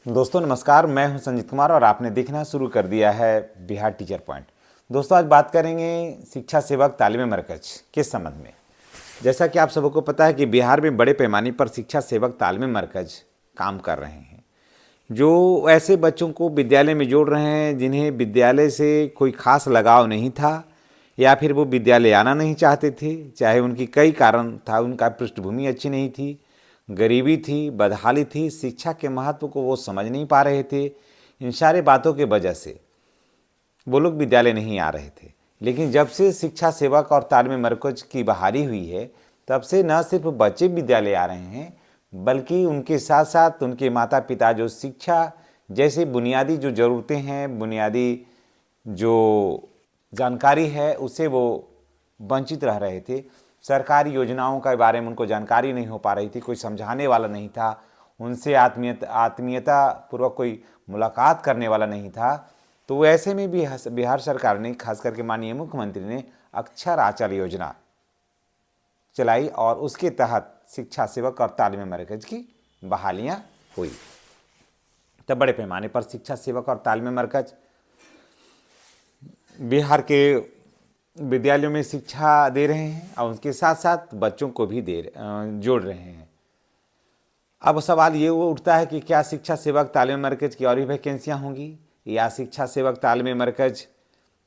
दोस्तों नमस्कार, मैं हूं संजीत कुमार और आपने देखना शुरू कर दिया है बिहार टीचर पॉइंट। दोस्तों आज बात करेंगे शिक्षा सेवक तालीमी मरकज के संबंध में। जैसा कि आप सबको पता है कि बिहार में बड़े पैमाने पर शिक्षा सेवक तालीमी मरकज काम कर रहे हैं, जो ऐसे बच्चों को विद्यालय में जोड़ रहे हैं जिन्हें विद्यालय से कोई खास लगाव नहीं था या फिर वो विद्यालय आना नहीं चाहते थे, चाहे उनकी कई कारण था। उनका पृष्ठभूमि अच्छी नहीं थी, गरीबी थी, बदहाली थी, शिक्षा के महत्व को वो समझ नहीं पा रहे थे। इन सारे बातों के वजह से वो लोग विद्यालय नहीं आ रहे थे। लेकिन जब से शिक्षा सेवक और तालीमी मरकज की बहाली हुई है, तब से न सिर्फ बच्चे विद्यालय आ रहे हैं, बल्कि उनके साथ साथ उनके माता पिता जो शिक्षा जैसे बुनियादी जो ज़रूरतें हैं, बुनियादी जो जानकारी है, उससे वो वंचित रह रहे थे। सरकारी योजनाओं के बारे में उनको जानकारी नहीं हो पा रही थी, कोई समझाने वाला नहीं था, उनसे आत्मीयता पूर्वक कोई मुलाकात करने वाला नहीं था। तो ऐसे में भी बिहार सरकार ने, खास करके माननीय मुख्यमंत्री ने अक्षर आंचल योजना चलाई और उसके तहत शिक्षा सेवक और तालीमी मरकज की बहालियां हुई। तब बड़े पैमाने पर शिक्षा सेवक और तालीमी मरकज बिहार के विद्यालयों में शिक्षा दे रहे हैं और उनके साथ साथ बच्चों को भी जोड़ रहे हैं। अब सवाल ये उठता है कि क्या शिक्षा सेवक तालीमी मरकज की और भी वैकेंसियाँ होंगी, या शिक्षा सेवक तालीमी मरकज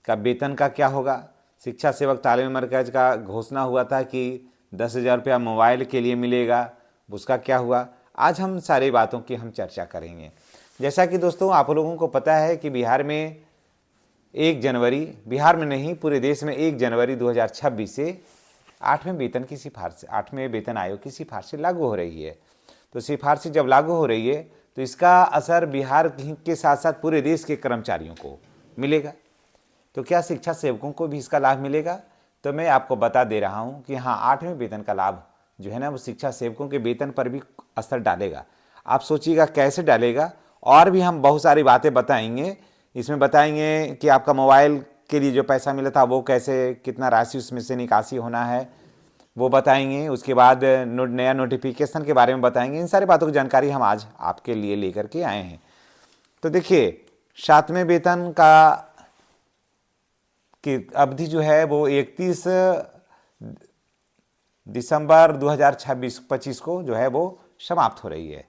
का वेतन का क्या होगा। शिक्षा सेवक तालीमी मरकज का घोषणा हुआ था कि 10,000 रुपया मोबाइल के लिए मिलेगा, उसका क्या हुआ। आज हम सारी बातों की चर्चा करेंगे। जैसा कि दोस्तों आप लोगों को पता है कि बिहार में 1 जनवरी, बिहार में नहीं पूरे देश में 1 जनवरी 2026 से 8वें वेतन आयोग की सिफारिश लागू हो रही है। तो सिफारिश जब लागू हो रही है तो इसका असर बिहार के साथ साथ पूरे देश के कर्मचारियों को मिलेगा। तो क्या शिक्षा सेवकों को भी इसका लाभ मिलेगा? तो मैं आपको बता दे रहा हूँ कि हाँ, 8वें वेतन का लाभ जो है ना, वो शिक्षा सेवकों के वेतन पर भी असर डालेगा। आप सोचिएगा कैसे डालेगा, और भी हम बहुत सारी बातें बताएंगे। इसमें बताएंगे कि आपका मोबाइल के लिए जो पैसा मिला था वो कैसे, कितना राशि उसमें से निकासी होना है वो बताएंगे। उसके बाद नया नोटिफिकेशन के बारे में बताएंगे। इन सारी बातों की जानकारी हम आज आपके लिए लेकर के आए हैं। तो देखिए, 7वें वेतन का की अवधि जो है वो 31 दिसंबर 2025 को जो है वो समाप्त हो रही है,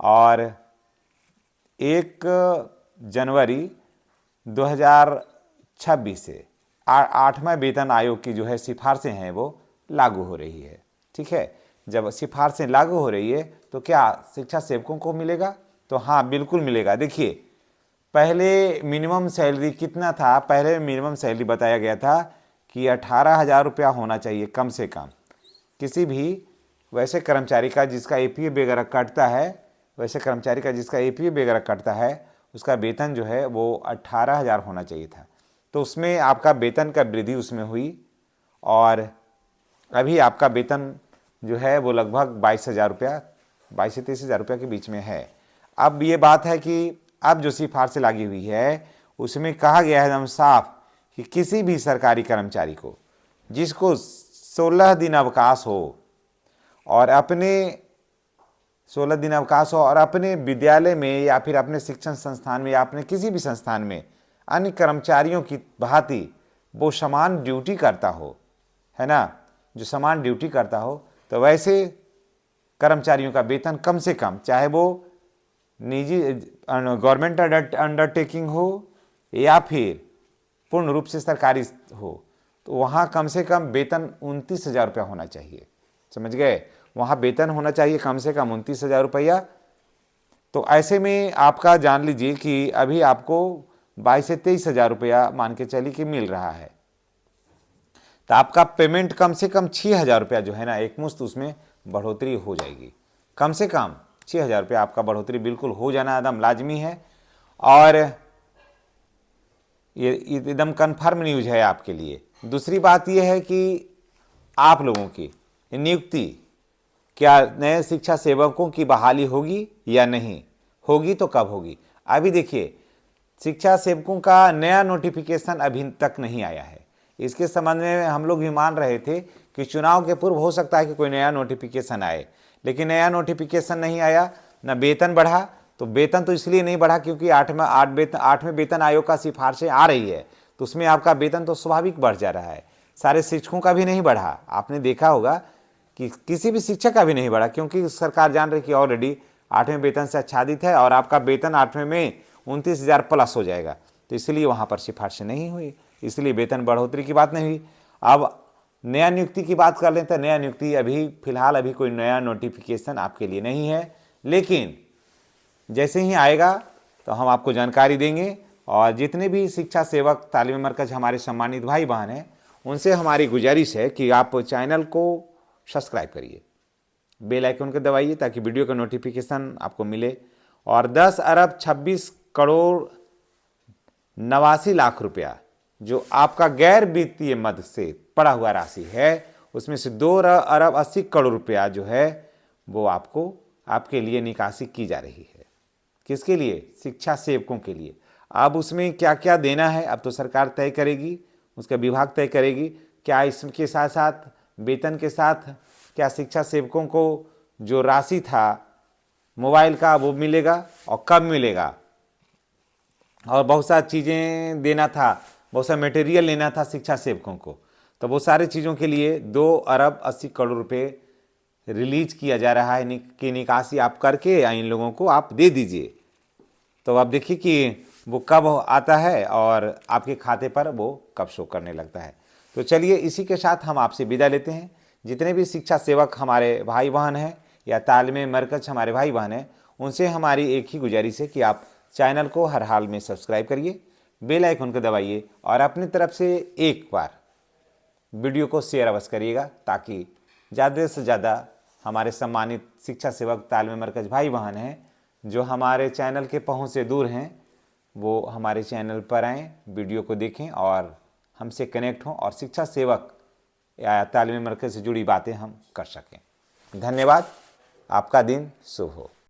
और 1 जनवरी 2026 से 8वें वेतन आयोग की जो है सिफारिशें हैं वो लागू हो रही है। ठीक है, जब सिफारिशें लागू हो रही है तो क्या शिक्षा सेवकों को मिलेगा? तो हाँ, बिल्कुल मिलेगा। देखिए, पहले मिनिमम सैलरी कितना था? पहले मिनिमम सैलरी बताया गया था कि 18,000 रुपया होना चाहिए कम से कम। किसी भी वैसे कर्मचारी का जिसका एपीएफ वगैरह कटता है, उसका वेतन जो है वो 18,000 होना चाहिए था। तो उसमें आपका वेतन का वृद्धि उसमें हुई, और अभी आपका वेतन जो है वो लगभग 22,000 रुपया, 22 से 23,000 रुपया के बीच में है। अब ये बात है कि अब जो सिफारिश लगी हुई है उसमें कहा गया है एकदम साफ कि किसी भी सरकारी कर्मचारी को जिसको 16 दिन अवकाश हो और अपने विद्यालय में या फिर अपने शिक्षण संस्थान में या अपने किसी भी संस्थान में अन्य कर्मचारियों की भांति वो समान ड्यूटी करता हो, है ना, जो समान ड्यूटी करता हो, तो वैसे कर्मचारियों का वेतन कम से कम, चाहे वो निजी गवर्नमेंट अंडरटेकिंग हो या फिर पूर्ण रूप से सरकारी हो, तो वहाँ कम से कम वेतन 29,000 रुपया होना चाहिए। समझ गए? वहाँ वेतन होना चाहिए कम से कम 29,000 रुपया। तो ऐसे में आपका जान लीजिए कि अभी आपको 22 से 23,000 रुपया मान के चलिए कि मिल रहा है। तो आपका पेमेंट कम से कम 6,000 रुपया जो है ना, एक मुश्त उसमें बढ़ोतरी हो जाएगी। कम से कम 6,000 रुपया आपका बढ़ोतरी बिल्कुल हो जाना एकदम लाजमी है, और ये एकदम कन्फर्म न्यूज है आपके लिए। दूसरी बात यह है कि आप लोगों की नियुक्ति, क्या नए शिक्षा सेवकों की बहाली होगी या नहीं होगी, तो कब होगी? अभी देखिए, शिक्षा सेवकों का नया नोटिफिकेशन अभी तक नहीं आया है। इसके संबंध में हम लोग भी मान रहे थे कि चुनाव के पूर्व हो सकता है कि कोई नया नोटिफिकेशन आए, लेकिन नया नोटिफिकेशन नहीं आया, न वेतन बढ़ा। तो वेतन तो इसलिए नहीं बढ़ा क्योंकि आठवें वेतन आयोग का सिफारिशें आ रही है, तो उसमें आपका वेतन तो स्वाभाविक बढ़ जा रहा है। सारे शिक्षकों का भी नहीं बढ़ा, आपने देखा होगा कि किसी भी शिक्षक का भी नहीं बढ़ा, क्योंकि सरकार जान रही कि ऑलरेडी 8वें वेतन से आच्छादित है और आपका वेतन 8वें में 29,000 प्लस हो जाएगा, तो इसलिए वहाँ पर सिफारिश नहीं हुई, इसलिए वेतन बढ़ोतरी की बात नहीं हुई। अब नया नियुक्ति की बात कर लें तो नया नियुक्ति अभी फिलहाल अभी कोई नया नोटिफिकेशन आपके लिए नहीं है, लेकिन जैसे ही आएगा तो हम आपको जानकारी देंगे। और जितने भी शिक्षा सेवक तालीमी मरकज हमारे सम्मानित भाई बहन हैं, उनसे हमारी गुजारिश है कि आप चैनल को सब्सक्राइब करिए, बेल आइकन को दबाइए ताकि वीडियो का नोटिफिकेशन आपको मिले। और 10 अरब 26 करोड़ 89 लाख रुपया जो आपका गैर वित्तीय मद से पड़ा हुआ राशि है, उसमें से 2 अरब 80 करोड़ रुपया जो है वो आपको आपके लिए निकासी की जा रही है। किसके लिए? शिक्षा सेवकों के लिए। अब उसमें क्या क्या देना है अब तो सरकार तय करेगी, उसका विभाग तय करेगी। क्या इसके साथ साथ वेतन के साथ क्या शिक्षा सेवकों को जो राशि था मोबाइल का वो मिलेगा और कब मिलेगा, और बहुत सारी चीज़ें देना था, बहुत सा मटेरियल लेना था शिक्षा सेवकों को, तो वो सारी चीज़ों के लिए 2 अरब 80 करोड़ रुपए रिलीज किया जा रहा है कि निकासी आप करके इन लोगों को आप दे दीजिए। तो आप देखिए कि वो कब आता है और आपके खाते पर वो कब शो करने लगता है। तो चलिए इसी के साथ हम आपसे विदा लेते हैं। जितने भी शिक्षा सेवक हमारे भाई बहन हैं या तालीमी मरकज हमारे भाई बहन हैं, उनसे हमारी एक ही गुजारिश है कि आप चैनल को हर हाल में सब्सक्राइब करिए, बेल आइकन को दबाइए और अपनी तरफ से एक बार वीडियो को शेयर अवश्य करिएगा, ताकि ज़्यादा से ज़्यादा हमारे सम्मानित शिक्षा सेवक तालीमी मरकज भाई बहन हैं जो हमारे चैनल के पहुंच से दूर हैं, वो हमारे चैनल पर आएँ, वीडियो को देखें और हमसे कनेक्ट हों और शिक्षा सेवक या तालीमी मरकज से जुड़ी बातें हम कर सकें। धन्यवाद, आपका दिन शुभ हो।